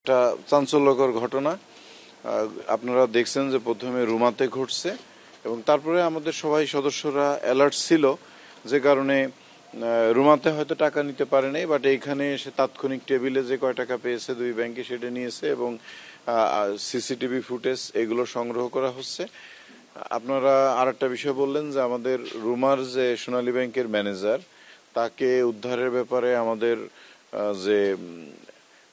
একটা চাঞ্চল্যকর ঘটনা আপনারা দেখছেন যে প্রথমে রুমাতে ঘটছে এবং তারপরে আমাদের সবাই সদস্যরা অ্যালার্ট ছিল, যে কারণে রুমাতে হয়তো টাকা নিতে পারে নাই, বাট এইখানে এসে তাৎক্ষণিক টেবিলে যে কয় টাকা পেয়েছে দুই ব্যাংকে সেটা নিয়েছে এবং সিসিটিভি ফুটেজ এগুলো সংগ্রহ করা হচ্ছে। আপনারা আরেকটা বিষয় বললেন যে আমাদের রুমার যে সোনালী ব্যাংকের ম্যানেজার, তাকে উদ্ধারের ব্যাপারে আমাদের যে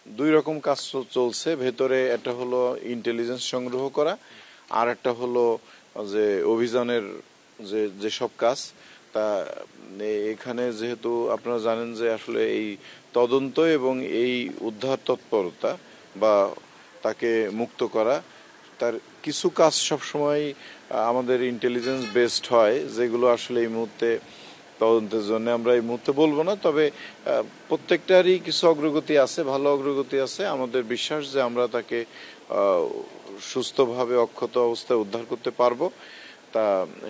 দুই রকম কাজ চলছে ভেতরে। একটা হলো ইন্টেলিজেন্স সংগ্রহ করা, আর একটা হলো যে অভিযানের যেসব কাজ। তা এখানে যেহেতু আপনারা জানেন যে আসলে এই তদন্ত এবং এই উদ্ধার তৎপরতা বা তাকে মুক্ত করা, তার কিছু কাজ সবসময় আমাদের ইন্টেলিজেন্স বেসড হয়, যেগুলো আসলে এই মুহূর্তে তদন্তের জন্য আমরা এই মুহূর্তে বলবো না। তবে প্রত্যেকটারই কিছু অগ্রগতি আছে, ভালো অগ্রগতি আছে। আমাদের বিশ্বাস যে আমরা তাকে সুস্থভাবে অক্ষত অবস্থায় উদ্ধার করতে পারবো। তা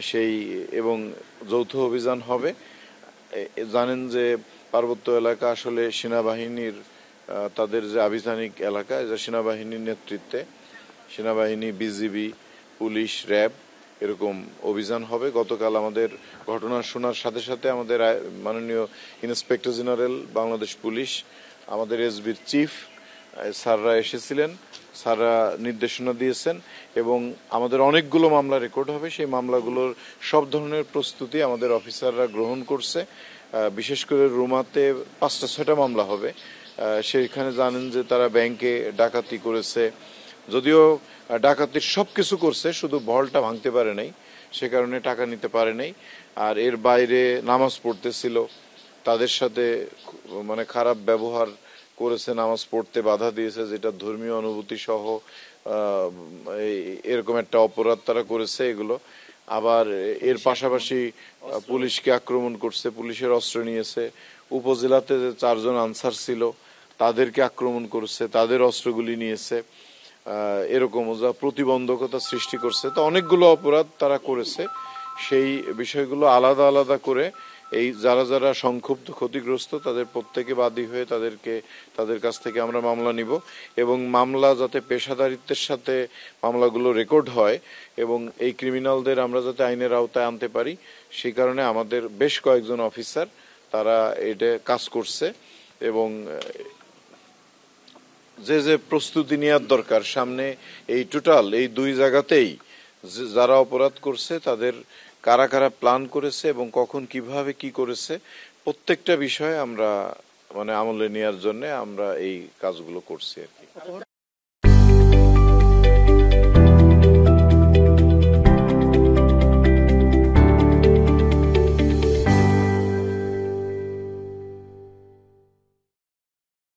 সেই এবং যৌথ অভিযান হবে। জানেন যে পার্বত্য এলাকা আসলে সেনাবাহিনীর তাদের যে আভিযানিক এলাকা, যা সেনাবাহিনীর নেতৃত্বে সেনাবাহিনী, বিজিবি, পুলিশ, র্যাব এরকম অভিযান হবে। গতকাল আমাদের ঘটনা শোনার সাথে সাথে আমাদের মাননীয় ইন্সপেক্টর জেনারেল বাংলাদেশ পুলিশ, আমাদের এসবির চিফ স্যাররা এসেছিলেন, স্যাররা নির্দেশনা দিয়েছেন এবং আমাদের অনেকগুলো মামলা রেকর্ড হবে। সেই মামলাগুলোর সব ধরনের প্রস্তুতি আমাদের অফিসাররা গ্রহণ করছে। বিশেষ করে রুমাতে 5-6টা মামলা হবে। সেখানে জানেন যে তারা ব্যাংকে ডাকাতি করেছে, যদিও ডাকাতির সবকিছু করছে, শুধু ভলটা ভাঙতে পারে নাই, সে কারণে টাকা নিতে পারে নাই। আর এর বাইরে নামাজ পড়তেছিল, তাদের সাথে মানে খারাপ ব্যবহার করেছে, নামাজ পড়তে বাধা দিয়েছে, যেটা ধর্মীয় অনুভূতি সহ এরকম একটা অপরাধ তারা করেছে এগুলো। আবার এর পাশাপাশি পুলিশকে আক্রমণ করছে, পুলিশের অস্ত্র নিয়েছে। উপজেলাতে যে 4 জন আনসার ছিল তাদেরকে আক্রমণ করছে, তাদের অস্ত্রগুলি নিয়েছে। এরকম যা প্রতিবন্ধকতা সৃষ্টি করছে। তো অনেকগুলো অপরাধ তারা করেছে। সেই বিষয়গুলো আলাদা আলাদা করে এই যারা যারা সংক্ষুব্ধ, ক্ষতিগ্রস্ত, তাদের প্রত্যেকে বাদী হয়ে তাদের কাছ থেকে আমরা মামলা নিব এবং মামলা যাতে পেশাদারিত্বের সাথে মামলাগুলো রেকর্ড হয় এবং এই ক্রিমিনালদের আমরা যাতে আইনের আওতায় আনতে পারি, সেই কারণে আমাদের বেশ কয়েকজন অফিসার তারা এটা কাজ করছে এবং যে প্রস্তুতি নেওয়ার দরকার সামনে এই টোটাল এই 2 জায়গাতেই যারা অপরাধ করছে তাদের কারা কারা প্ল্যান করেছে এবং কখন কিভাবে কি করেছে, প্রত্যেকটা বিষয়ে আমরা আমলে নেওয়ার জন্য আমরা এই কাজগুলো করছি আর কি।